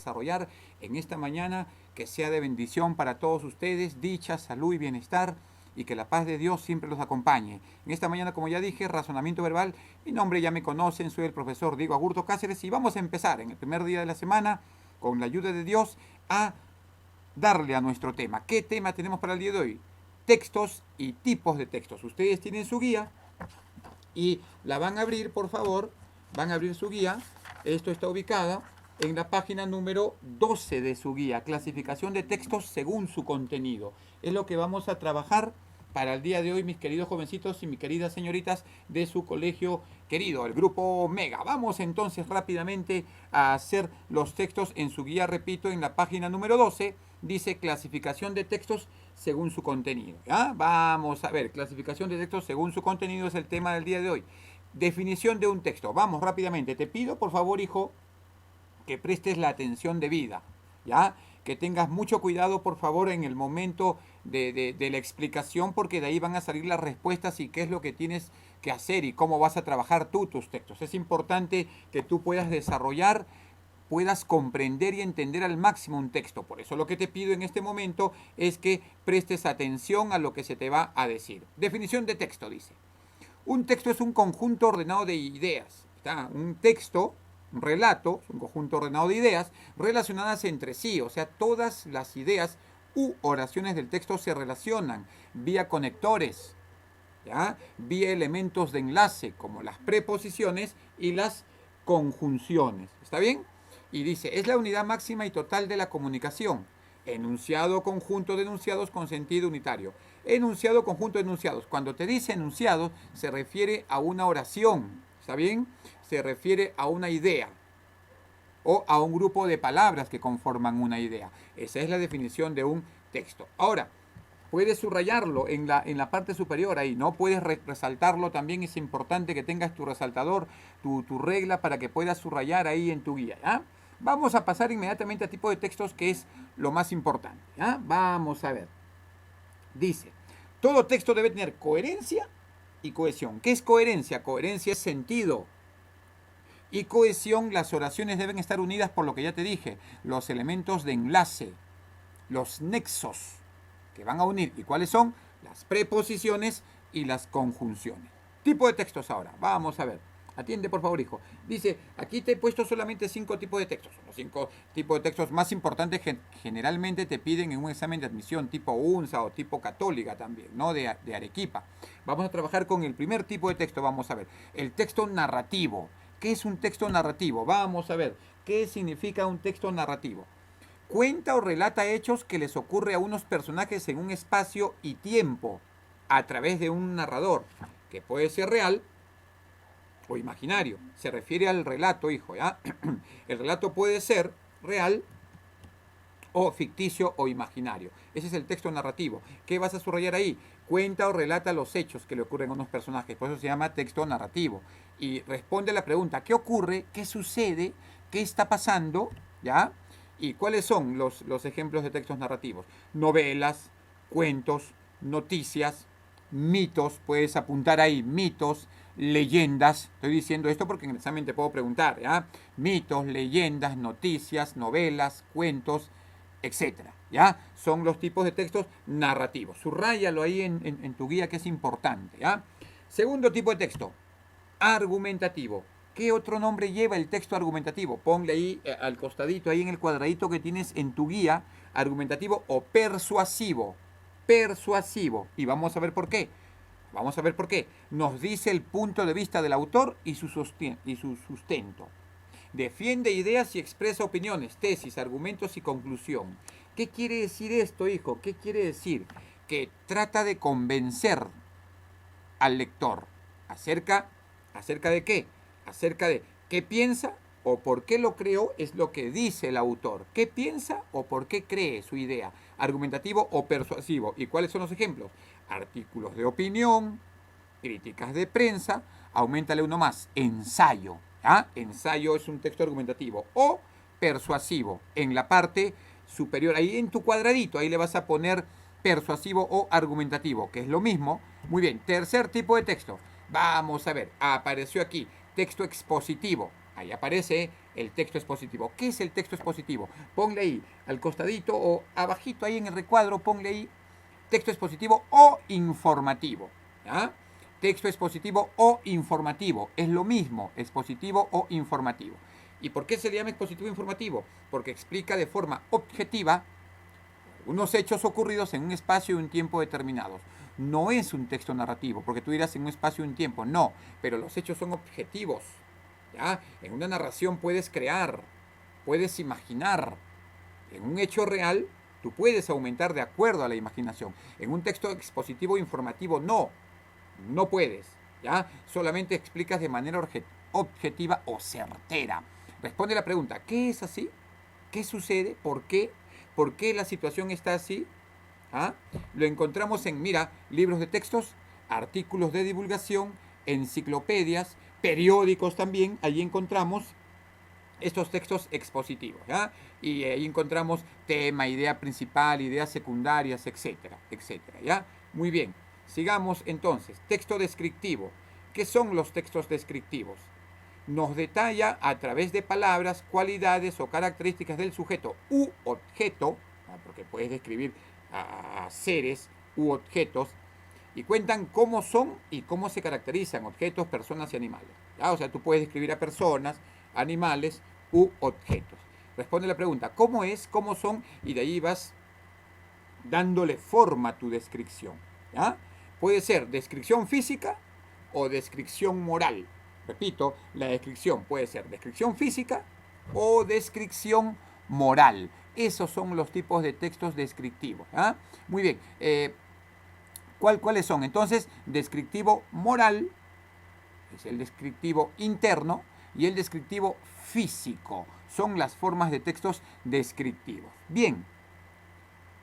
desarrollar en esta mañana, que sea de bendición para todos ustedes, dicha, salud y bienestar, y que la paz de Dios siempre los acompañe. En esta mañana, como ya dije, razonamiento verbal. Mi nombre ya me conocen, soy el profesor Diego Agurto Cáceres, y vamos a empezar en el primer día de la semana, con la ayuda de Dios, a darle a nuestro tema. ¿Qué tema tenemos para el día de hoy? Textos y tipos de textos. Ustedes tienen su guía y la van a abrir, por favor. Van a abrir su guía. Esto está ubicado en la página número 12 de su guía, clasificación de textos según su contenido. Es lo que vamos a trabajar para el día de hoy, mis queridos jovencitos y mis queridas señoritas de su colegio querido, el grupo Mega. Vamos entonces rápidamente a hacer los textos en su guía, repito, en la página número 12, dice clasificación de textos según su contenido. ¿Ya? Vamos a ver, clasificación de textos según su contenido es el tema del día de hoy. Definición de un texto. Vamos rápidamente. Te pido, por favor, hijo, que prestes la atención debida, ¿ya? Que tengas mucho cuidado, por favor, en el momento de la explicación, porque de ahí van a salir las respuestas y qué es lo que tienes que hacer y cómo vas a trabajar tú tus textos. Es importante que tú puedas desarrollar, puedas comprender y entender al máximo un texto. Por eso lo que te pido en este momento es que prestes atención a lo que se te va a decir. Definición de texto, dice. Un texto es un conjunto ordenado de ideas. ¿Está? Un texto, un relato, un conjunto ordenado de ideas relacionadas entre sí. O sea, todas las ideas u oraciones del texto se relacionan vía conectores, ¿ya? Vía elementos de enlace, como las preposiciones y las conjunciones. ¿Está bien? Y dice, es la unidad máxima y total de la comunicación. Enunciado, conjunto de enunciados con sentido unitario. Enunciado, conjunto de enunciados. Cuando te dice enunciado, se refiere a una oración. ¿Está bien? Se refiere a una idea o a un grupo de palabras que conforman una idea. Esa es la definición de un texto. Ahora, puedes subrayarlo en la parte superior ahí, ¿no? Puedes resaltarlo también. Es importante que tengas tu resaltador, tu regla para que puedas subrayar ahí en tu guía, ¿ya? Vamos a pasar inmediatamente a tipo de textos, que es lo más importante, ¿ya? Vamos a ver. Dice, todo texto debe tener coherencia y cohesión. ¿Qué es coherencia? Coherencia es sentido. Y cohesión, las oraciones deben estar unidas por lo que ya te dije, los elementos de enlace, los nexos que van a unir. ¿Y cuáles son? Las preposiciones y las conjunciones. Tipo de textos ahora. Vamos a ver. Atiende, por favor, hijo. Dice, aquí te he puesto solamente 5 tipos de textos. Los 5 tipos de textos más importantes que generalmente te piden en un examen de admisión tipo UNSA o tipo católica también, ¿no? De Arequipa. Vamos a trabajar con el primer tipo de texto. Vamos a ver. El texto narrativo. ¿Qué es un texto narrativo? Vamos a ver. ¿Qué significa un texto narrativo? Cuenta o relata hechos que les ocurre a unos personajes en un espacio y tiempo a través de un narrador, que puede ser real o imaginario. Se refiere al relato, hijo, ¿ya? El relato puede ser real o ficticio o imaginario. Ese es el texto narrativo. ¿Qué vas a subrayar ahí? Cuenta o relata los hechos que le ocurren a unos personajes. Por eso se llama texto narrativo. Y responde a la pregunta, ¿qué ocurre? ¿Qué sucede? ¿Qué está pasando? ¿Ya? ¿Y cuáles son los ejemplos de textos narrativos? Novelas, cuentos, noticias, mitos, puedes apuntar ahí, mitos, leyendas. Estoy diciendo esto porque en el examen te puedo preguntar, ¿ya? Mitos, leyendas, noticias, novelas, cuentos, etcétera, ¿ya? Son los tipos de textos narrativos. Subráyalo ahí en tu guía, que es importante, ¿ya? Segundo tipo de texto, argumentativo. ¿Qué otro nombre lleva el texto argumentativo? Ponle ahí al costadito, ahí en el cuadradito que tienes en tu guía, argumentativo o persuasivo. Persuasivo. Y vamos a ver por qué. Vamos a ver por qué. Nos dice el punto de vista del autor y su sustento. Defiende ideas y expresa opiniones, tesis, argumentos y conclusión. ¿Qué quiere decir esto, hijo? ¿Qué quiere decir? Que trata de convencer al lector. ¿Acerca de qué? Acerca de qué piensa o por qué lo creó, es lo que dice el autor. ¿Qué piensa o por qué cree su idea? Argumentativo o persuasivo. ¿Y cuáles son los ejemplos? Artículos de opinión, críticas de prensa, auméntale uno más, ensayo. ¿Ah? Ensayo es un texto argumentativo o persuasivo. En la parte superior, ahí en tu cuadradito, ahí le vas a poner persuasivo o argumentativo, que es lo mismo. Muy bien, tercer tipo de texto. Vamos a ver, apareció aquí, texto expositivo. Ahí aparece el texto expositivo. ¿Qué es el texto expositivo? Ponle ahí, al costadito o abajito ahí en el recuadro, ponle ahí texto expositivo o informativo. ¿Ya? Texto expositivo o informativo. Es lo mismo, expositivo o informativo. ¿Y por qué se le llama expositivo informativo? Porque explica de forma objetiva unos hechos ocurridos en un espacio y un tiempo determinados. No es un texto narrativo, porque tú dirás en un espacio y un tiempo, no, pero los hechos son objetivos. ¿Ya? En una narración puedes crear, puedes imaginar. En un hecho real, tú puedes aumentar de acuerdo a la imaginación. En un texto expositivo informativo, no puedes. ¿Ya? Solamente explicas de manera objetiva o certera. Responde la pregunta, ¿qué es así? ¿Qué sucede? ¿Por qué? ¿Por qué la situación está así? ¿Ah? Lo encontramos en, mira, libros de textos, artículos de divulgación, enciclopedias, periódicos también. Allí encontramos estos textos expositivos. ¿Ya? Y ahí encontramos tema, idea principal, ideas secundarias, etcétera, etcétera. ¿Ya? Muy bien. Sigamos entonces. Texto descriptivo. ¿Qué son los textos descriptivos? Nos detalla a través de palabras, cualidades o características del sujeto u objeto, porque puedes describir a seres u objetos, y cuentan cómo son y cómo se caracterizan objetos, personas y animales. ¿Ya? O sea, tú puedes describir a personas, animales u objetos. Responde la pregunta, ¿cómo es, cómo son? Y de ahí vas dándole forma a tu descripción. ¿Ya? Puede ser descripción física o descripción moral. Repito, la descripción puede ser descripción física o descripción moral. Esos son los tipos de textos descriptivos. ¿Ah? Muy bien. ¿Cuáles son? Entonces, descriptivo moral es el descriptivo interno y el descriptivo físico. Son las formas de textos descriptivos. Bien.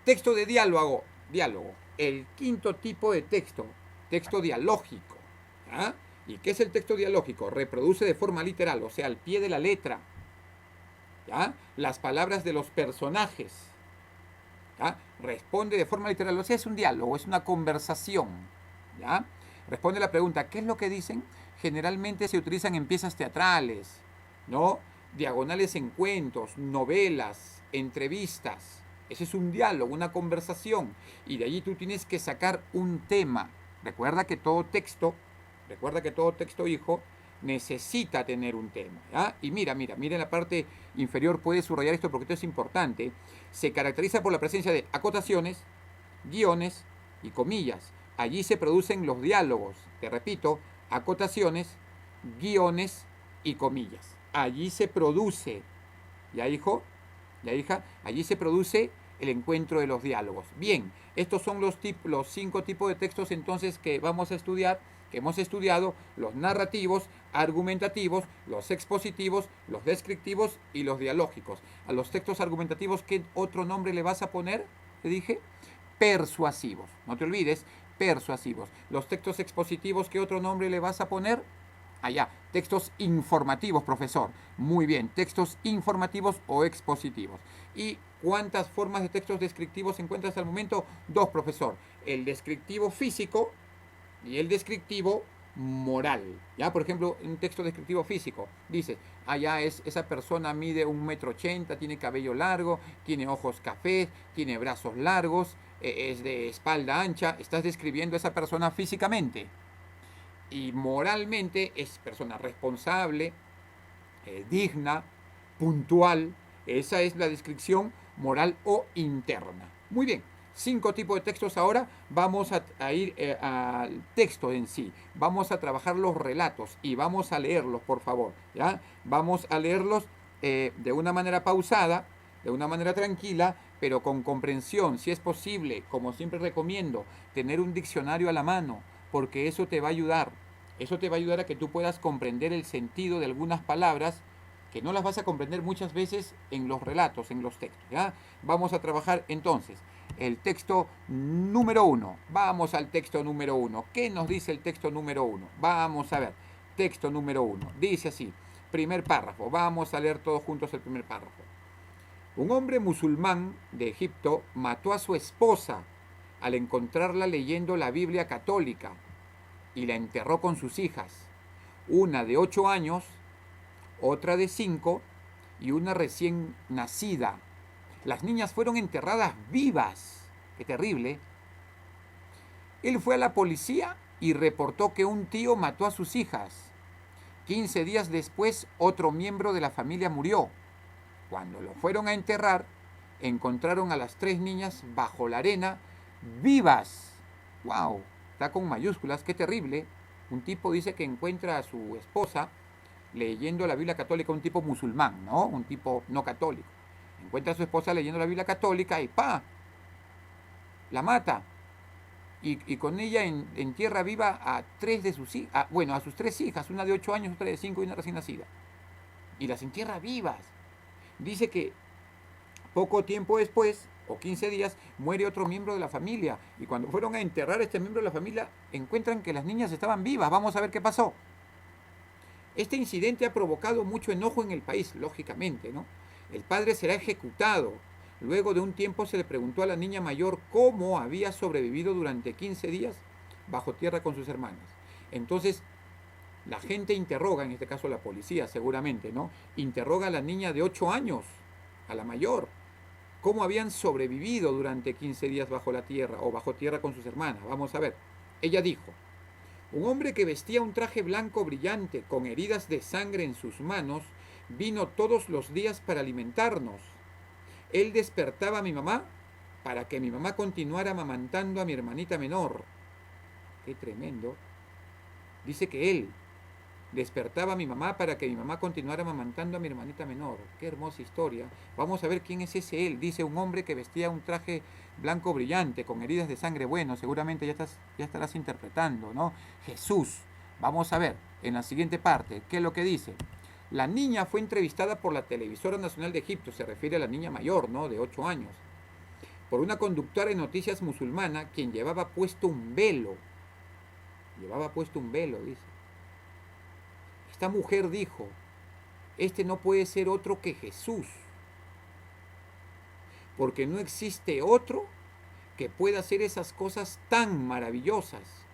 Texto de diálogo. El quinto tipo de texto. Texto dialógico. ¿Ah? ¿Y qué es el texto dialógico? Reproduce de forma literal, o sea, al pie de la letra, ¿ya? Las palabras de los personajes. ¿Ya? Responde de forma literal, o sea, es un diálogo, es una conversación. ¿Ya? Responde la pregunta, ¿qué es lo que dicen? Generalmente se utilizan en piezas teatrales, ¿no? Diagonales en cuentos, novelas, entrevistas. Ese es un diálogo, una conversación. Y de allí tú tienes que sacar un tema. Recuerda que todo texto, hijo, necesita tener un tema. ¿Ya? Y mira en la parte inferior, puedes subrayar esto porque esto es importante. Se caracteriza por la presencia de acotaciones, guiones y comillas. Allí se producen los diálogos. Te repito, acotaciones, guiones y comillas. Allí se produce, ¿ya hijo? ¿Ya hija? Allí se produce el encuentro de los diálogos. Bien, estos son los 5 tipos de textos entonces que vamos a estudiar, que hemos estudiado: los narrativos, argumentativos, los expositivos, los descriptivos y los dialógicos. A los textos argumentativos, ¿qué otro nombre le vas a poner? Te dije, persuasivos. No te olvides, persuasivos. Los textos expositivos, ¿qué otro nombre le vas a poner? Allá, textos informativos, profesor. Muy bien, textos informativos o expositivos. ¿Y cuántas formas de textos descriptivos encuentras al momento? 2, profesor. El descriptivo físico y el descriptivo moral. ¿Ya? Por ejemplo, un texto descriptivo físico dice, esa persona mide 1,80 m, tiene cabello largo, tiene ojos cafés, tiene brazos largos, es de espalda ancha. Estás describiendo a esa persona físicamente. Y moralmente es persona responsable, digna, puntual. Esa es la descripción moral o interna. Muy bien, 5 tipos de textos ahora. Vamos a ir al texto en sí. Vamos a trabajar los relatos y vamos a leerlos, por favor. ¿Ya? Vamos a leerlos de una manera pausada, de una manera tranquila, pero con comprensión. Si es posible, como siempre recomiendo, tener un diccionario a la mano, porque eso te va a ayudar. Eso te va a ayudar a que tú puedas comprender el sentido de algunas palabras que no las vas a comprender muchas veces en los relatos, en los textos. ¿Ya? Vamos a trabajar entonces el texto número 1. Vamos al texto número 1. ¿Qué nos dice el texto número 1? Vamos a ver. Texto número 1. Dice así, primer párrafo. Vamos a leer todos juntos el primer párrafo. Un hombre musulmán de Egipto mató a su esposa al encontrarla leyendo la Biblia católica y la enterró con sus hijas, una de 8 años, otra de 5 y una recién nacida. Las niñas fueron enterradas vivas. Qué terrible. Él fue a la policía y reportó que un tío mató a sus hijas. 15 días después, otro miembro de la familia murió. Cuando lo fueron a enterrar, encontraron a las 3 niñas bajo la arena, vivas. ¡Wow! Está con mayúsculas, qué terrible. Un tipo dice que encuentra a su esposa leyendo la Biblia católica, un tipo musulmán, ¿no? Un tipo no católico. Encuentra a su esposa leyendo la Biblia católica y ¡pa! La mata. Y con ella en tierra viva a 3 de sus hijas, bueno, a sus 3 hijas, una de 8 años, otra de 5 y una recién nacida. Y las entierra vivas. Dice que poco tiempo después, o 15 días, muere otro miembro de la familia. Y cuando fueron a enterrar a este miembro de la familia, encuentran que las niñas estaban vivas. Vamos a ver qué pasó. Este incidente ha provocado mucho enojo en el país, lógicamente, ¿no? El padre será ejecutado. Luego de un tiempo se le preguntó a la niña mayor cómo había sobrevivido durante 15 días bajo tierra con sus hermanas. Entonces, la gente interroga, en este caso la policía seguramente, ¿no? Interroga a la niña de 8 años, a la mayor, cómo habían sobrevivido durante 15 días bajo la tierra o bajo tierra con sus hermanas. Vamos a ver. Ella dijo: un hombre que vestía un traje blanco brillante con heridas de sangre en sus manos vino todos los días para alimentarnos. Él despertaba a mi mamá para que mi mamá continuara amamantando a mi hermanita menor. Qué tremendo. Dice que él despertaba a mi mamá para que mi mamá continuara amamantando a mi hermanita menor. Qué hermosa historia. Vamos a ver quién es ese él. Dice un hombre que vestía un traje blanco brillante con heridas de sangre. Bueno, seguramente ya estarás interpretando, ¿no? Jesús. Vamos a ver en la siguiente parte qué es lo que dice. La niña fue entrevistada por la televisora nacional de Egipto, se refiere a la niña mayor, ¿no? De 8 años, por una conductora de noticias musulmana quien llevaba puesto un velo. Llevaba puesto un velo, dice. Esta mujer dijo: este no puede ser otro que Jesús, porque no existe otro que pueda hacer esas cosas tan maravillosas.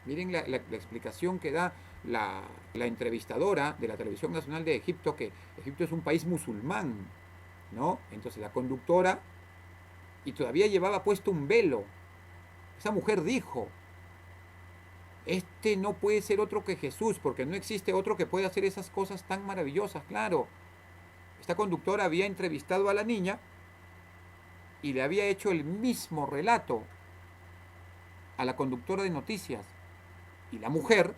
Miren la explicación que da la entrevistadora de la Televisión Nacional de Egipto, que Egipto es un país musulmán, ¿no? Entonces la conductora, y todavía llevaba puesto un velo. Esa mujer dijo: este no puede ser otro que Jesús, porque no existe otro que pueda hacer esas cosas tan maravillosas. Claro, esta conductora había entrevistado a la niña y le había hecho el mismo relato a la conductora de noticias. Y la mujer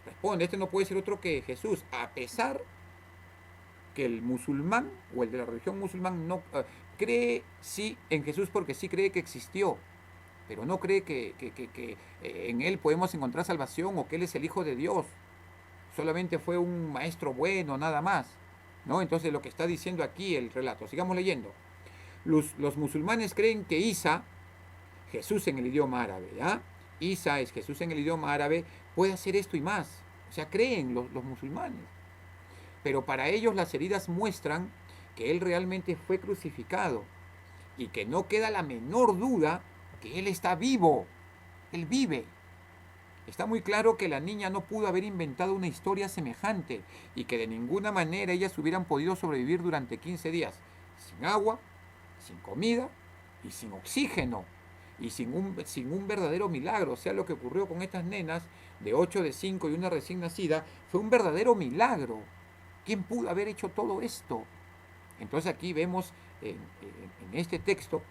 responde: este no puede ser otro que Jesús, a pesar que el musulmán o el de la religión musulmán no cree sí en Jesús, porque sí cree que existió, pero no cree que en él podemos encontrar salvación o que él es el Hijo de Dios. Solamente fue un maestro bueno, nada más, ¿no? Entonces lo que está diciendo aquí el relato, sigamos leyendo. Los musulmanes creen que Isa, Jesús en el idioma árabe, ¿ya? Isa es Jesús en el idioma árabe, puede hacer esto y más. O sea, creen los musulmanes. Pero para ellos las heridas muestran que él realmente fue crucificado y que no queda la menor duda que él está vivo. Él vive. Está muy claro que la niña no pudo haber inventado una historia semejante y que de ninguna manera ellas hubieran podido sobrevivir durante 15 días sin agua, sin comida y sin oxígeno. Y sin un verdadero milagro. O sea, lo que ocurrió con estas nenas de 8, de 5 y una recién nacida fue un verdadero milagro. ¿Quién pudo haber hecho todo esto? Entonces aquí vemos en este texto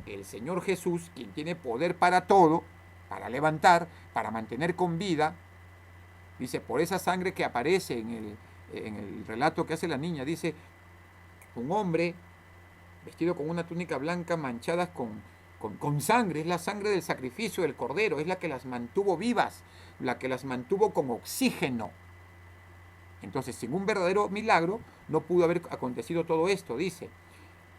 el Señor Jesús, quien tiene poder para todo, para levantar, para mantener con vida. Dice, por esa sangre que aparece en el relato que hace la niña, dice, un hombre vestido con una túnica blanca manchadas con sangre, es la sangre del sacrificio del cordero, es la que las mantuvo vivas, la que las mantuvo con oxígeno. Entonces, sin un verdadero milagro, no pudo haber acontecido todo esto, dice.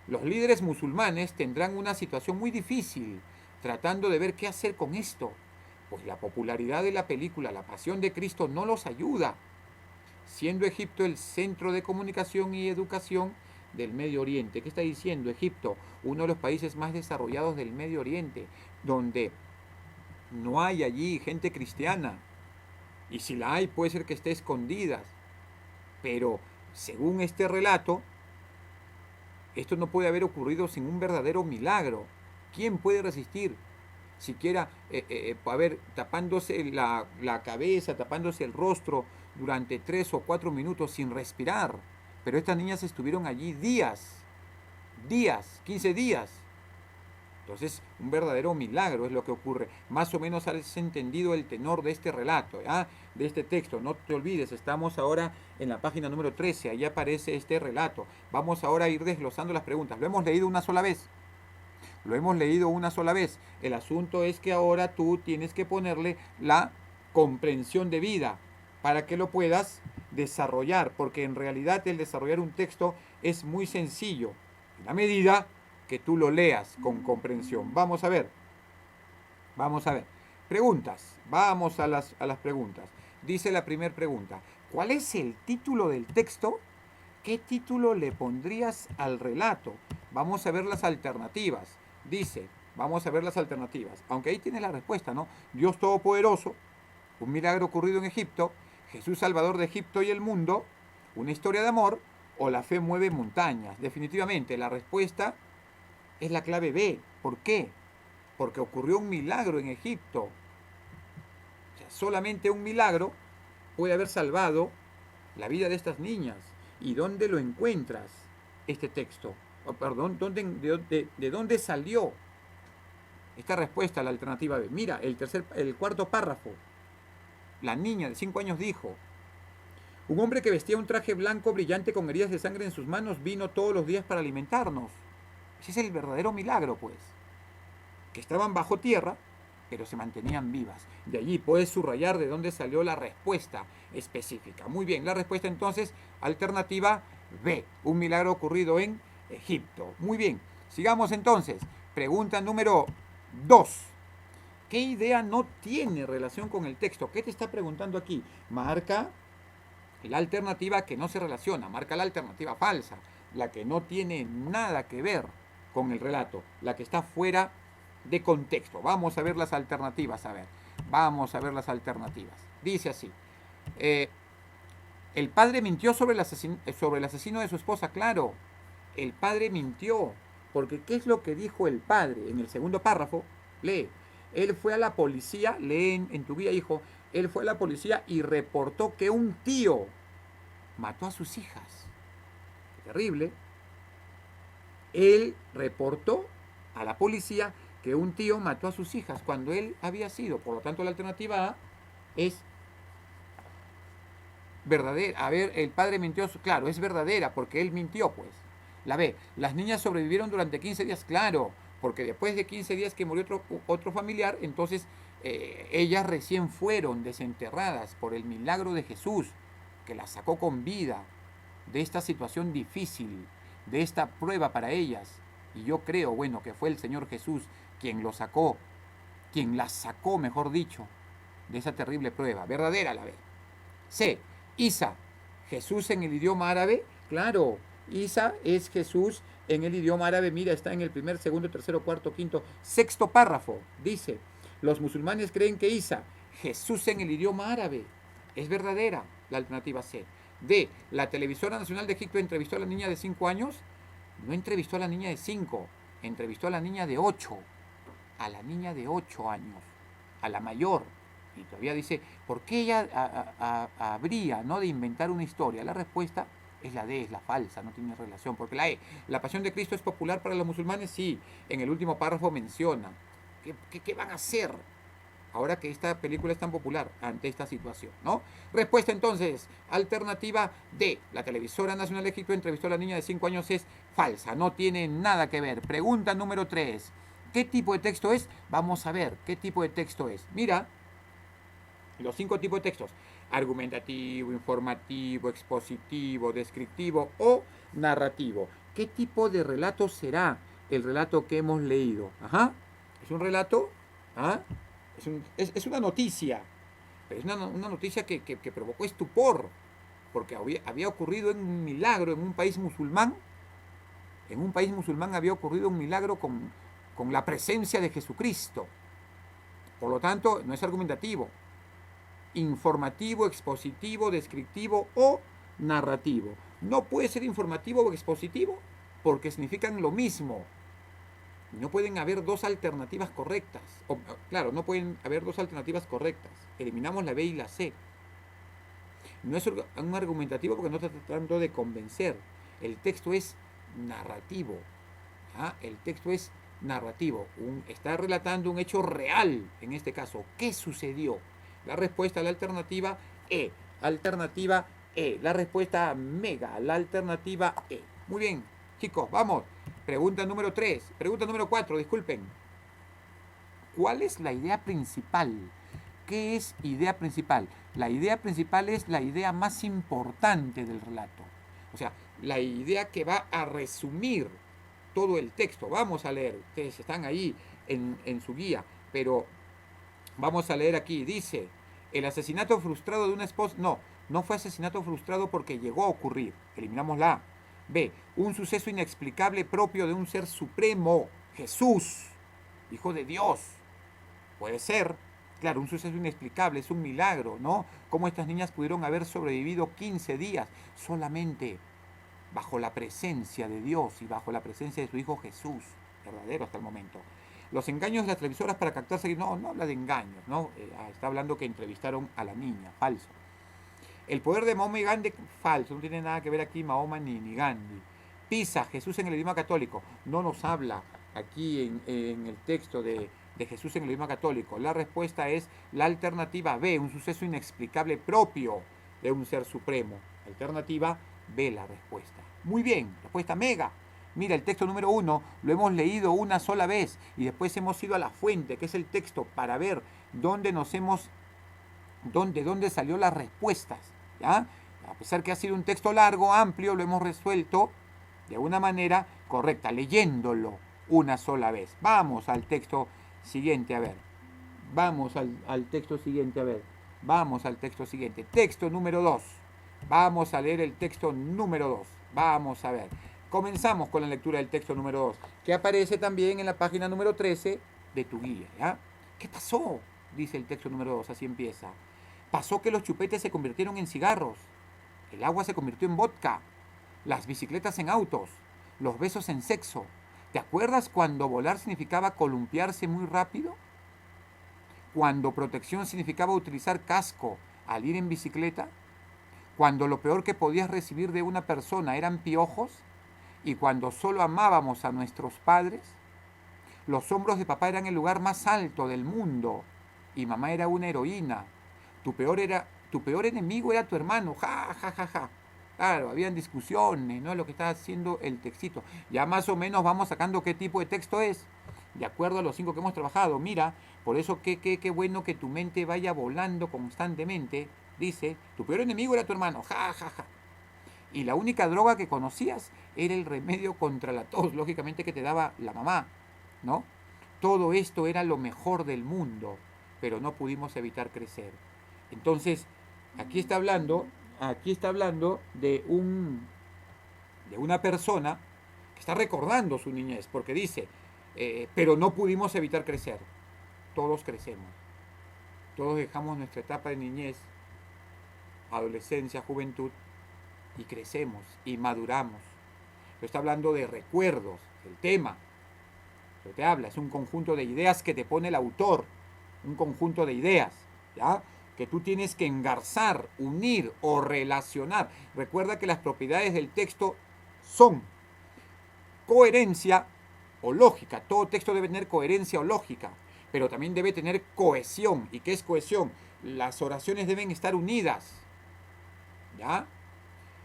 Los líderes musulmanes tendrán una situación muy difícil, tratando de ver qué hacer con esto, pues la popularidad de la película La Pasión de Cristo no los ayuda, siendo Egipto el centro de comunicación y educación del Medio Oriente. ¿Qué está diciendo Egipto? Uno de los países más desarrollados del Medio Oriente, donde no hay allí gente cristiana, y si la hay puede ser que esté escondida. Pero según este relato, esto no puede haber ocurrido sin un verdadero milagro. ¿Quién puede resistir? Siquiera, tapándose la cabeza, tapándose el rostro durante 3 o 4 minutos sin respirar. Pero estas niñas estuvieron allí días, 15 días. Entonces, un verdadero milagro es lo que ocurre. Más o menos has entendido el tenor de este relato, de este texto. No te olvides, estamos ahora en la página número 13, allí aparece este relato. Vamos ahora a ir desglosando las preguntas. Lo hemos leído una sola vez. El asunto es que ahora tú tienes que ponerle la comprensión de vida para que lo puedas desarrollar, porque en realidad el desarrollar un texto es muy sencillo, en la medida que tú lo leas con comprensión. Vamos a ver. Preguntas. Vamos a las preguntas. Dice la primera pregunta: ¿cuál es el título del texto? ¿Qué título le pondrías al relato? Vamos a ver las alternativas. Dice, vamos a ver las alternativas. Aunque ahí tienes la respuesta, ¿no? Dios Todopoderoso, un milagro ocurrido en Egipto, Jesús Salvador de Egipto y el mundo, una historia de amor, o la fe mueve montañas. Definitivamente, la respuesta es la clave B. ¿Por qué? Porque ocurrió un milagro en Egipto. O sea, solamente un milagro puede haber salvado la vida de estas niñas. ¿Y dónde lo encuentras, este texto? ¿De dónde salió esta respuesta a la alternativa B? Mira, el cuarto párrafo. La niña de 5 años dijo: un hombre que vestía un traje blanco brillante con heridas de sangre en sus manos vino todos los días para alimentarnos. Ese es el verdadero milagro, pues. Que estaban bajo tierra, pero se mantenían vivas. De allí puedes subrayar de dónde salió la respuesta específica. Muy bien, la respuesta entonces, alternativa B, un milagro ocurrido en Egipto. Muy bien, sigamos entonces. Pregunta número 2. ¿Qué idea no tiene relación con el texto? ¿Qué te está preguntando aquí? Marca la alternativa que no se relaciona, marca la alternativa falsa, la que no tiene nada que ver con el relato, la que está fuera de contexto. Vamos a ver las alternativas, Vamos a ver las alternativas. Dice así: el padre mintió sobre el asesino de su esposa. Claro, el padre mintió, porque ¿qué es lo que dijo el padre? En el segundo párrafo, lee: él fue a la policía, lee en tu guía, hijo, él fue a la policía y reportó que un tío mató a sus hijas. Terrible. Él reportó a la policía que un tío mató a sus hijas cuando él había sido. Por lo tanto, la alternativa A es verdadera. A ver, el padre mintió. Claro, es verdadera porque él mintió, pues. La B, las niñas sobrevivieron durante 15 días. Claro, porque después de 15 días que murió otro familiar, entonces ellas recién fueron desenterradas por el milagro de Jesús, que las sacó con vida de esta situación difícil, de esta prueba para ellas. Y yo creo, bueno, que fue el Señor Jesús quien lo sacó, quien las sacó, mejor dicho, de esa terrible prueba. Verdadera la B. C, Isa, Jesús en el idioma árabe. Claro, Isa es Jesús en el idioma árabe. Mira, está en el primer, segundo, tercero, cuarto, quinto, sexto párrafo. Dice: los musulmanes creen que Isa, Jesús en el idioma árabe. Es verdadera la alternativa C. D, la televisora nacional de Egipto entrevistó a la niña de 5 años. No entrevistó a la niña de 5, entrevistó a la niña de 8. A la niña de 8 años, a la mayor. Y todavía dice, ¿por qué ella habría, de inventar una historia? La respuesta es la D, es la falsa, no tiene relación. Porque la E, la pasión de Cristo es popular para los musulmanes, sí. En el último párrafo menciona. ¿Qué van a hacer ahora que esta película es tan popular ante esta situación, ¿no? Respuesta entonces, alternativa D, la televisora nacional de Egipto entrevistó a la niña de 5 años, es falsa, no tiene nada que ver. Pregunta número 3, ¿qué tipo de texto es? Vamos a ver qué tipo de texto es. Mira, los 5 tipos de textos: argumentativo, informativo, expositivo, descriptivo o narrativo. ¿Qué tipo de relato será el relato que hemos leído? ¿Es un relato? Es una noticia, pero es una noticia que provocó estupor, porque había ocurrido un milagro en un país musulmán. En un país musulmán había ocurrido un milagro con la presencia de Jesucristo. Por lo tanto, no es argumentativo. Informativo, expositivo, descriptivo o narrativo. No puede ser informativo o expositivo porque significan lo mismo. No pueden haber dos alternativas correctas. Claro, no pueden haber dos alternativas correctas. Eliminamos la B y la C. No es un argumentativo porque no está tratando de convencer. El texto es narrativo. El texto es narrativo. Está relatando un hecho real, en este caso. ¿Qué sucedió? La respuesta a la alternativa E. Alternativa E. La respuesta mega. La alternativa E. Muy bien, chicos, vamos. Pregunta número 3. Pregunta número 4, disculpen. ¿Cuál es la idea principal? ¿Qué es idea principal? La idea principal es la idea más importante del relato. O sea, la idea que va a resumir todo el texto. Vamos a leer. Ustedes están ahí en su guía. Pero vamos a leer aquí. Dice, el asesinato frustrado de una esposa... No fue asesinato frustrado porque llegó a ocurrir. Eliminamos la A. B. Un suceso inexplicable propio de un ser supremo. Jesús, Hijo de Dios. Puede ser. Claro, un suceso inexplicable, es un milagro, ¿no? Cómo estas niñas pudieron haber sobrevivido 15 días solamente bajo la presencia de Dios y bajo la presencia de su Hijo Jesús, verdadero hasta el momento. Los engaños de las televisoras para captarse, no habla de engaños, ¿no? Está hablando que entrevistaron a la niña, falso. El poder de Mahoma y Gandhi, falso, no tiene nada que ver aquí Mahoma ni Gandhi. Pisa, Jesús en el idioma católico, no nos habla aquí en el texto de Jesús en el idioma católico. La respuesta es la alternativa B, un suceso inexplicable propio de un ser supremo. Alternativa B, la respuesta. Muy bien, respuesta mega. Mira, el texto número 1 lo hemos leído una sola vez y después hemos ido a la fuente, que es el texto, para ver dónde salió las respuestas. ¿Ya? A pesar que ha sido un texto largo, amplio, lo hemos resuelto de una manera correcta, leyéndolo una sola vez. Vamos al texto siguiente, a ver. Vamos al texto siguiente, a ver. Vamos al texto siguiente. Texto número 2. Vamos a leer el texto número 2. Vamos a ver. Comenzamos con la lectura del texto número 2, que aparece también en la página número 13 de tu guía. ¿Ya? ¿Qué pasó? Dice el texto número 2, así empieza. Pasó que los chupetes se convirtieron en cigarros. El agua se convirtió en vodka. Las bicicletas en autos. Los besos en sexo. ¿Te acuerdas cuando volar significaba columpiarse muy rápido? Cuando protección significaba utilizar casco al ir en bicicleta. Cuando lo peor que podías recibir de una persona eran piojos. Y cuando solo amábamos a nuestros padres. Los hombros de papá eran el lugar más alto del mundo. Y mamá era una heroína. Tu peor enemigo era tu hermano. Ja, ja, ja, ja. Claro, habían discusiones, ¿no? Lo que está haciendo el textito. Ya más o menos vamos sacando qué tipo de texto es, de acuerdo a los 5 que hemos trabajado. Mira, por eso qué bueno que tu mente vaya volando constantemente. Dice, tu peor enemigo era tu hermano. Ja, ja, ja. Y la única droga que conocías era el remedio contra la tos, lógicamente, que te daba la mamá, ¿no? Todo esto era lo mejor del mundo, pero no pudimos evitar crecer. Entonces, aquí está hablando de una persona que está recordando su niñez, porque dice, pero no pudimos evitar crecer. Todos crecemos. Todos dejamos nuestra etapa de niñez, adolescencia, juventud, y crecemos y maduramos. Pero está hablando de recuerdos, el tema. Pero te habla, es un conjunto de ideas que te pone el autor, un conjunto de ideas, ¿ya? Que tú tienes que engarzar, unir o relacionar. Recuerda que las propiedades del texto son coherencia o lógica. Todo texto debe tener coherencia o lógica, pero también debe tener cohesión. ¿Y qué es cohesión? Las oraciones deben estar unidas, ¿ya?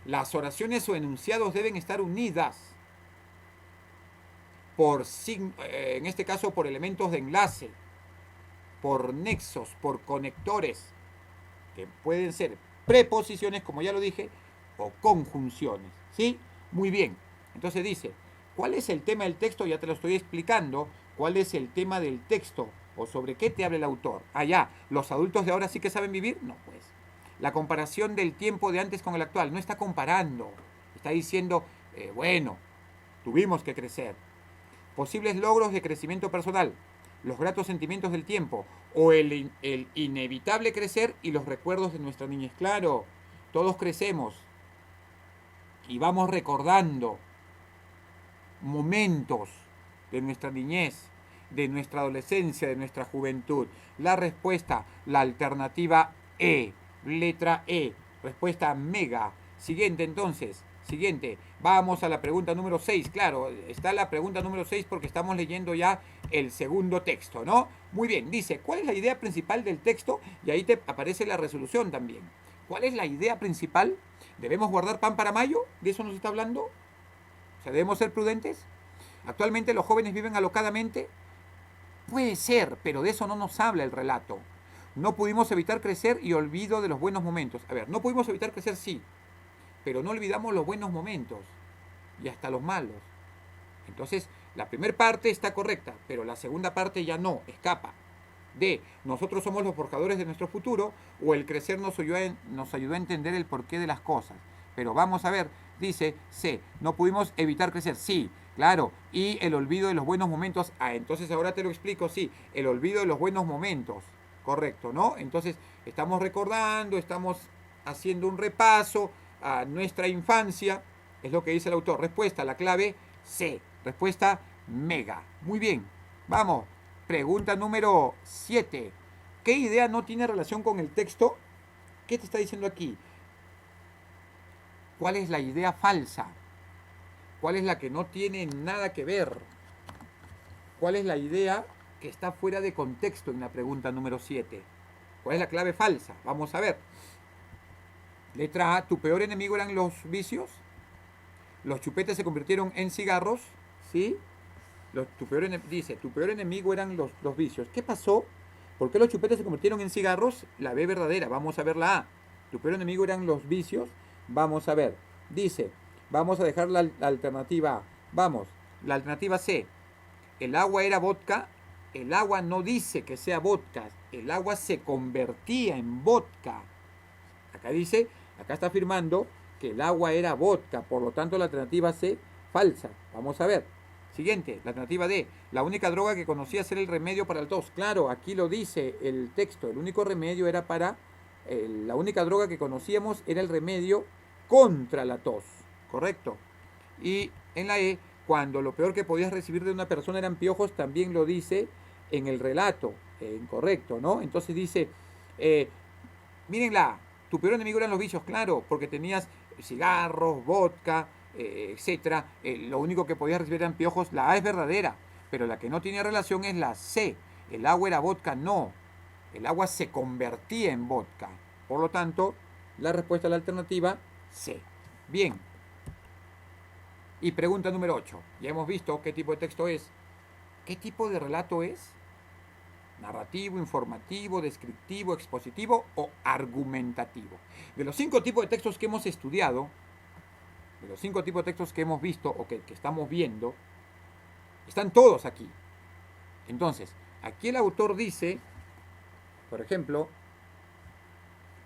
Las oraciones o enunciados deben estar unidas en este caso por elementos de enlace, por nexos, por conectores, que pueden ser preposiciones, como ya lo dije, o conjunciones, ¿sí? Muy bien. Entonces dice, ¿cuál es el tema del texto? Ya te lo estoy explicando. ¿Cuál es el tema del texto? ¿O sobre qué te habla el autor? Ya, ¿los adultos de ahora sí que saben vivir? No, pues. La comparación del tiempo de antes con el actual. No está comparando. Está diciendo, bueno, tuvimos que crecer. Posibles logros de crecimiento personal. Los gratos sentimientos del tiempo. O el inevitable crecer y los recuerdos de nuestra niñez. Claro, todos crecemos. y vamos recordando momentos de nuestra niñez, de nuestra adolescencia, de nuestra juventud. La respuesta, la alternativa E, letra E, respuesta mega. Siguiente entonces, siguiente. Vamos a la pregunta número 6. Claro, está la pregunta número 6 porque estamos leyendo ya el segundo texto, ¿no? Muy bien, dice, ¿cuál es la idea principal del texto? Y ahí te aparece la resolución también. ¿Cuál es la idea principal? ¿Debemos guardar pan para mayo? ¿De eso nos está hablando? O sea, ¿debemos ser prudentes? ¿Actualmente los jóvenes viven alocadamente? Puede ser, pero de eso no nos habla el relato. No pudimos evitar crecer y olvido de los buenos momentos. A ver, no pudimos evitar crecer, sí, pero no olvidamos los buenos momentos y hasta los malos. Entonces, la primera parte está correcta, pero la segunda parte ya no, escapa. D, nosotros somos los forjadores de nuestro futuro, o el crecer nos ayudó a entender el porqué de las cosas. Pero vamos a ver, dice C, no pudimos evitar crecer, sí, claro, y el olvido de los buenos momentos, entonces ahora te lo explico, sí, el olvido de los buenos momentos, correcto, ¿no? Entonces, estamos recordando, estamos haciendo un repaso a nuestra infancia, es lo que dice el autor. Respuesta, la clave C, respuesta mega. Muy bien, vamos. Pregunta número 7. ¿Qué idea no tiene relación con el texto? ¿Qué te está diciendo aquí? ¿Cuál es la idea falsa? ¿Cuál es la que no tiene nada que ver? ¿Cuál es la idea que está fuera de contexto en la pregunta número 7? ¿Cuál es la clave falsa? Vamos a ver. Letra A, ¿tu peor enemigo eran los vicios? ¿Los chupetes se convirtieron en cigarros? ¿Sí? Dice, tu peor enemigo eran los vicios. ¿Qué pasó? ¿Por qué los chupetes se convirtieron en cigarros? La B verdadera. Vamos a ver la A. Tu peor enemigo eran los vicios. Vamos a ver. Dice, vamos a dejar la alternativa A. Vamos, la alternativa C. El agua era vodka. El agua no dice que sea vodka. El agua se convertía en vodka. Acá dice, acá está afirmando que el agua era vodka. Por lo tanto, la alternativa C, falsa. Vamos a ver. Siguiente, la alternativa D. La única droga que conocías era el remedio para el tos. Claro, aquí lo dice el texto. El único remedio era para... la única droga que conocíamos era el remedio contra la tos. ¿Correcto? Y en la E, cuando lo peor que podías recibir de una persona eran piojos, también lo dice en el relato. Incorrecto, ¿no? Entonces dice... mírenla, tu peor enemigo eran los vicios, claro, porque tenías cigarros, vodka, etcétera. Lo único que podías recibir eran piojos. La A es verdadera, pero la que no tiene relación es la C. El agua era vodka, no. El agua se convertía en vodka. Por lo tanto, la respuesta a la alternativa C. Bien. Y pregunta número 8. Ya hemos visto qué tipo de texto es. ¿Qué tipo de relato es? Narrativo, informativo, descriptivo, expositivo o argumentativo. De los 5 tipos de textos que hemos estudiado, de los 5 tipos de textos que hemos visto o que estamos viendo, están todos aquí. Entonces, aquí el autor dice, por ejemplo,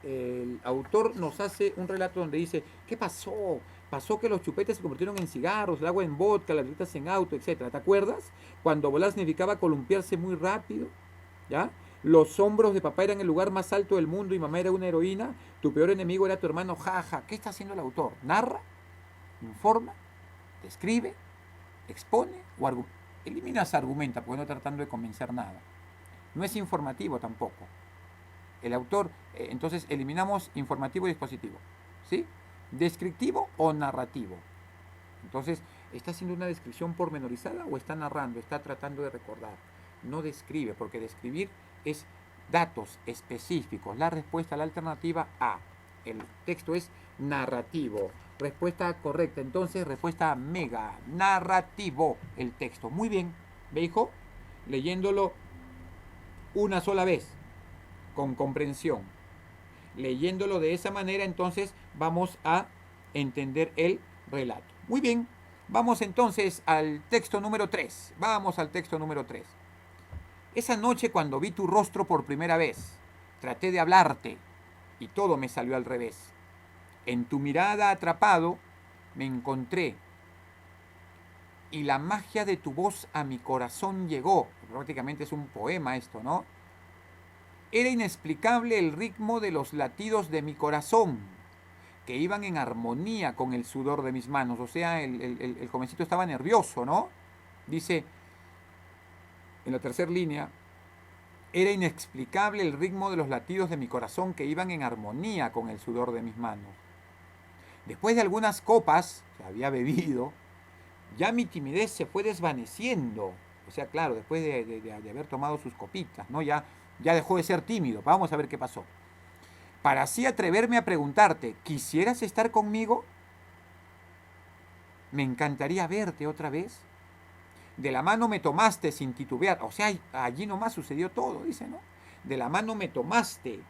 el autor nos hace un relato donde dice, ¿qué pasó? Pasó que los chupetes se convirtieron en cigarros, el agua en vodka, las bicicletas en auto, etc. ¿Te acuerdas? Cuando volar significaba columpiarse muy rápido, ¿ya? Los hombros de papá eran el lugar más alto del mundo y mamá era una heroína. Tu peor enemigo era tu hermano, jaja. ¿Qué está haciendo el autor? ¿Narra? ¿Informa? ¿Describe? ¿Expone? ¿O eliminas argumenta? Porque no tratando de convencer nada. No es informativo tampoco. El autor, entonces eliminamos informativo y expositivo. ¿Sí? ¿Descriptivo o narrativo? Entonces, ¿está haciendo una descripción pormenorizada o está narrando? Está tratando de recordar. No describe, porque describir es datos específicos. La respuesta a la alternativa A. El texto es narrativo. Respuesta correcta. Entonces, respuesta mega. Narrativo el texto. Muy bien. ¿Ve, hijo? Leyéndolo una sola vez, con comprensión. Leyéndolo de esa manera, entonces vamos a entender el relato. Muy bien. Vamos entonces al texto número 3. Vamos al texto número 3. Esa noche cuando vi tu rostro por primera vez, traté de hablarte y todo me salió al revés. En tu mirada atrapado me encontré y la magia de tu voz a mi corazón llegó. Prácticamente es un poema esto, ¿no? Era inexplicable el ritmo de los latidos de mi corazón, que iban en armonía con el sudor de mis manos. O sea, el jovencito estaba nervioso, ¿no? Dice, en la tercera línea, era inexplicable el ritmo de los latidos de mi corazón que iban en armonía con el sudor de mis manos. Después de algunas copas que había bebido, ya mi timidez se fue desvaneciendo. O sea, claro, después de haber tomado sus copitas, ¿no? Ya dejó de ser tímido. Vamos a ver qué pasó. Para así atreverme a preguntarte, ¿quisieras estar conmigo? Me encantaría verte otra vez. De la mano me tomaste sin titubear. O sea, allí nomás sucedió todo, dice, ¿no? De la mano me tomaste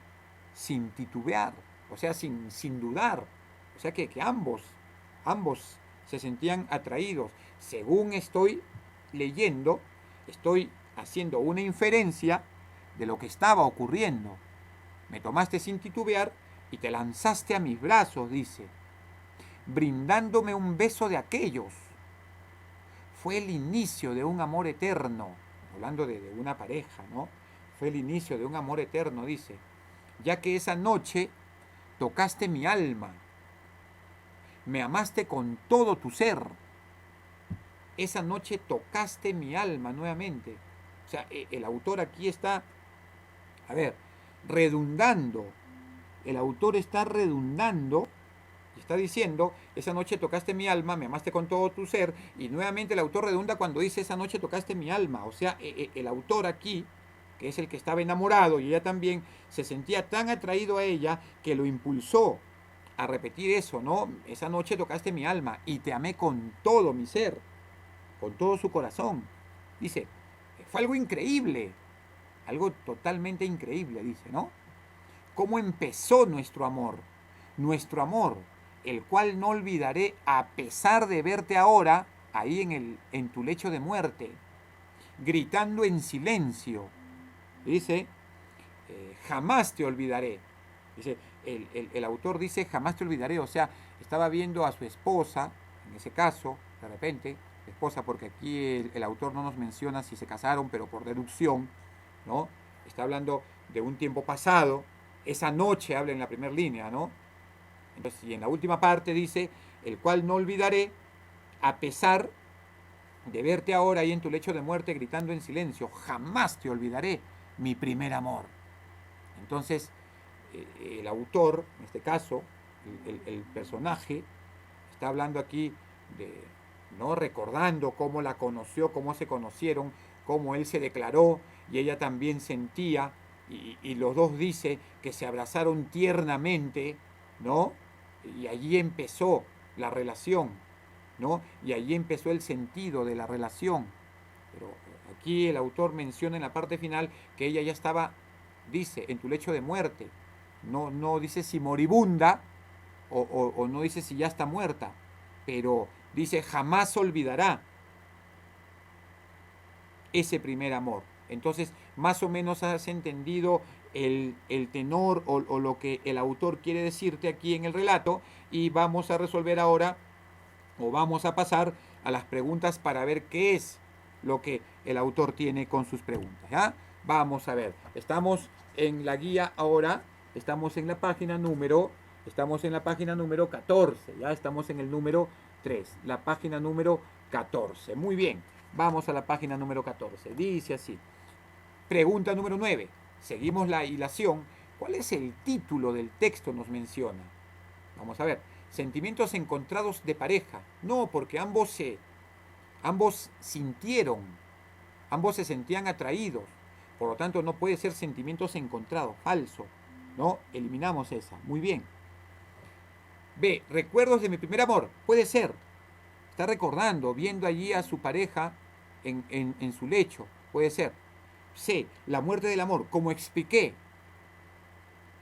sin titubear. O sea, sin dudar. O sea que ambos se sentían atraídos. Según estoy leyendo, estoy haciendo una inferencia de lo que estaba ocurriendo. Me tomaste sin titubear y te lanzaste a mis brazos, dice, brindándome un beso de aquellos. Fue el inicio de un amor eterno, hablando de una pareja, ¿no? Fue el inicio de un amor eterno, dice, ya que esa noche tocaste mi alma, me amaste con todo tu ser. Esa noche tocaste mi alma nuevamente. O sea, el autor aquí está, a ver, redundando. El autor está redundando y está diciendo, esa noche tocaste mi alma, me amaste con todo tu ser, y nuevamente el autor redunda cuando dice, esa noche tocaste mi alma. O sea, el autor aquí, que es el que estaba enamorado y ella también, se sentía tan atraído a ella que lo impulsó a repetir eso, ¿no? Esa noche tocaste mi alma y te amé con todo mi ser, con todo su corazón. Dice, fue algo increíble, algo totalmente increíble, dice, ¿no? ¿Cómo empezó nuestro amor? Nuestro amor, el cual no olvidaré a pesar de verte ahora, ahí en tu lecho de muerte, gritando en silencio. Dice, jamás te olvidaré. Dice, el autor dice, jamás te olvidaré. O sea, estaba viendo a su esposa, en ese caso, de repente, esposa, porque aquí el autor no nos menciona si se casaron, pero por deducción, ¿no? Está hablando de un tiempo pasado. Esa noche habla en la primera línea, ¿no? Entonces, y en la última parte dice, el cual no olvidaré, a pesar de verte ahora ahí en tu lecho de muerte gritando en silencio, jamás te olvidaré, mi primer amor. Entonces, el autor, en este caso, el personaje, está hablando aquí de, ¿no? Recordando cómo la conoció, cómo se conocieron, cómo él se declaró y ella también sentía, y los dos dice que se abrazaron tiernamente, ¿no? Y allí empezó la relación, ¿no? Y allí empezó el sentido de la relación. Pero aquí el autor menciona en la parte final que ella ya estaba, dice, en tu lecho de muerte. No dice si moribunda o no dice si ya está muerta, pero dice jamás olvidará ese primer amor. Entonces, más o menos has entendido el tenor o lo que el autor quiere decirte aquí en el relato, y vamos a resolver ahora, o vamos a pasar a las preguntas para ver qué es lo que el autor tiene con sus preguntas, ¿ya? Vamos a ver, estamos en la guía ahora, estamos en la página número 14, ya estamos en el número 3, la página número 14. Muy bien, vamos a la página número 14. Dice así, pregunta número 9. Seguimos la hilación. ¿Cuál es el título del texto? Nos menciona. Vamos a ver. Sentimientos encontrados de pareja. No, porque ambos sintieron, ambos se sentían atraídos. Por lo tanto, no puede ser sentimientos encontrados. Falso. ¿No? Eliminamos esa. Muy bien. B. Recuerdos de mi primer amor. Puede ser. Está recordando, viendo allí a su pareja en su lecho. Puede ser. C. La muerte del amor. Como expliqué.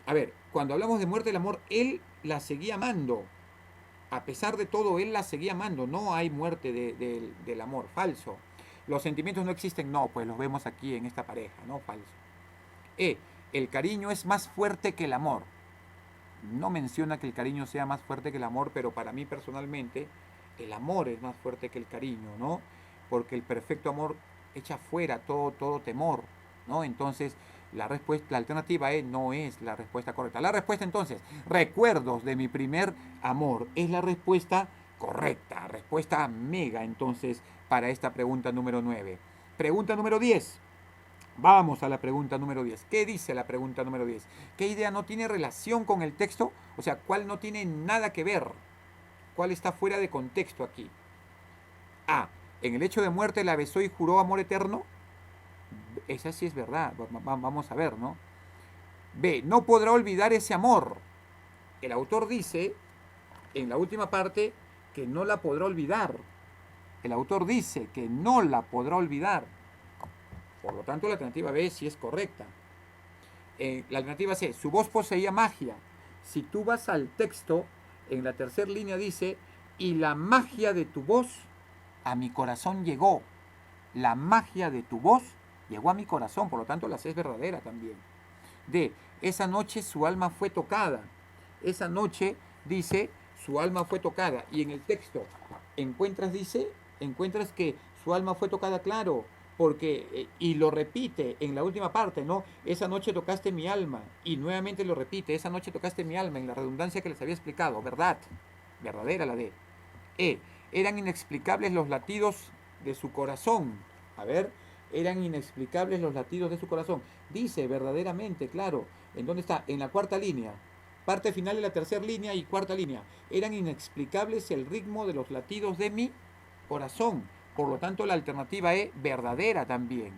A ver, cuando hablamos de muerte del amor, él la seguía amando. A pesar de todo, él la seguía amando. No hay muerte del amor. Falso. Los sentimientos no existen. No, pues los vemos aquí en esta pareja. No, falso. E. El cariño es más fuerte que el amor. No menciona que el cariño sea más fuerte que el amor, pero para mí personalmente, el amor es más fuerte que el cariño, ¿no? Porque el perfecto amor echa fuera todo temor, ¿no? Entonces, La alternativa E no es la respuesta correcta. La respuesta entonces, recuerdos de mi primer amor, es la respuesta correcta. Respuesta mega entonces para esta pregunta número 9. Pregunta número 10. Vamos a la pregunta número 10. ¿Qué dice la pregunta número 10? ¿Qué idea no tiene relación con el texto? O sea, ¿cuál no tiene nada que ver? ¿Cuál está fuera de contexto aquí? A. En el hecho de muerte la besó y juró amor eterno. Esa sí es verdad. Vamos a ver, ¿no? B. No podrá olvidar ese amor. El autor dice, en la última parte, que no la podrá olvidar. El autor dice que no la podrá olvidar. Por lo tanto, la alternativa B sí es correcta. La alternativa C, su voz poseía magia. Si tú vas al texto, en la tercera línea dice, y la magia de tu voz a mi corazón llegó. La magia de tu voz llegó a mi corazón, por lo tanto la C es verdadera también. D, esa noche su alma fue tocada. Esa noche, dice, su alma fue tocada. Y en el texto encuentras que su alma fue tocada, claro, porque, y lo repite en la última parte, ¿no? Esa noche tocaste mi alma, y nuevamente lo repite, esa noche tocaste mi alma, en la redundancia que les había explicado, ¿verdad? Verdadera la D. E, eran inexplicables los latidos de su corazón. A ver, eran inexplicables los latidos de su corazón. Dice verdaderamente, claro. ¿En dónde está? En la cuarta línea. Parte final de la tercera línea y cuarta línea. Eran inexplicables el ritmo de los latidos de mi corazón. Por lo tanto, la alternativa E, verdadera también.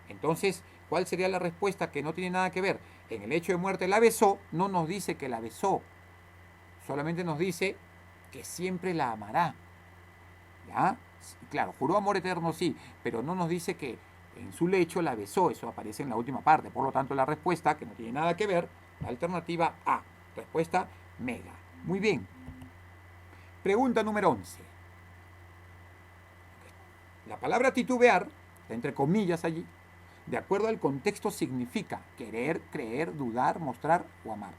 Entonces, ¿cuál sería la respuesta que no tiene nada que ver? En el hecho de muerte la besó, no nos dice que la besó. Solamente nos dice que siempre la amará. ¿Ya? Claro, juró amor eterno, sí, pero no nos dice que en su lecho la besó. Eso aparece en la última parte. Por lo tanto, la respuesta, que no tiene nada que ver, la alternativa A. Respuesta mega. Muy bien. Pregunta número 11. La palabra titubear, entre comillas allí, de acuerdo al contexto significa querer, creer, dudar, mostrar o amar.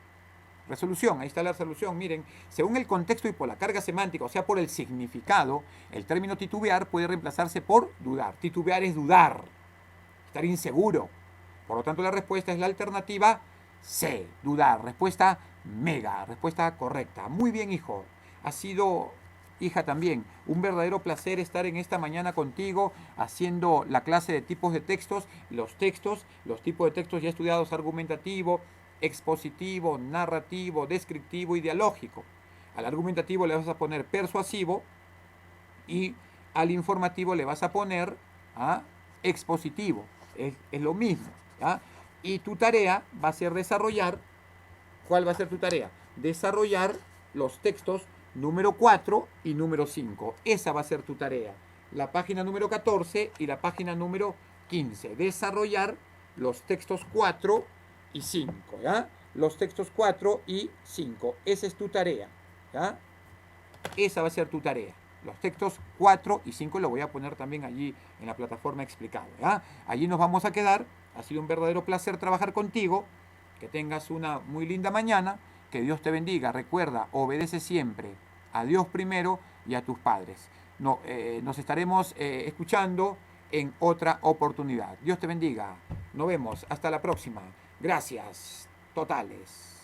Resolución, ahí está la resolución, miren, según el contexto y por la carga semántica, o sea, por el significado, el término titubear puede reemplazarse por dudar. Titubear es dudar, estar inseguro. Por lo tanto, la respuesta es la alternativa C, dudar. Respuesta mega, respuesta correcta. Muy bien, hijo. Ha sido, hija, también un verdadero placer estar en esta mañana contigo haciendo la clase de tipos de textos. Los tipos de textos ya estudiados: argumentativo, expositivo, narrativo, descriptivo y dialógico. Al argumentativo le vas a poner persuasivo y al informativo le vas a poner expositivo. Es lo mismo. ¿Ya? Y tu tarea va a ser desarrollar. ¿Cuál va a ser tu tarea? Desarrollar los textos número 4 y número 5. Esa va a ser tu tarea. La página número 14 y la página número 15. Desarrollar los textos 4 y 5. ¿Ya? Los textos 4 y 5. Esa es tu tarea. ¿Ya? Esa va a ser tu tarea. Los textos 4 y 5 lo voy a poner también allí en la plataforma explicado. ¿Ya? Allí nos vamos a quedar. Ha sido un verdadero placer trabajar contigo. Que tengas una muy linda mañana. Que Dios te bendiga. Recuerda, obedece siempre a Dios primero y a tus padres. Nos estaremos escuchando en otra oportunidad. Dios te bendiga. Nos vemos. Hasta la próxima. Gracias totales.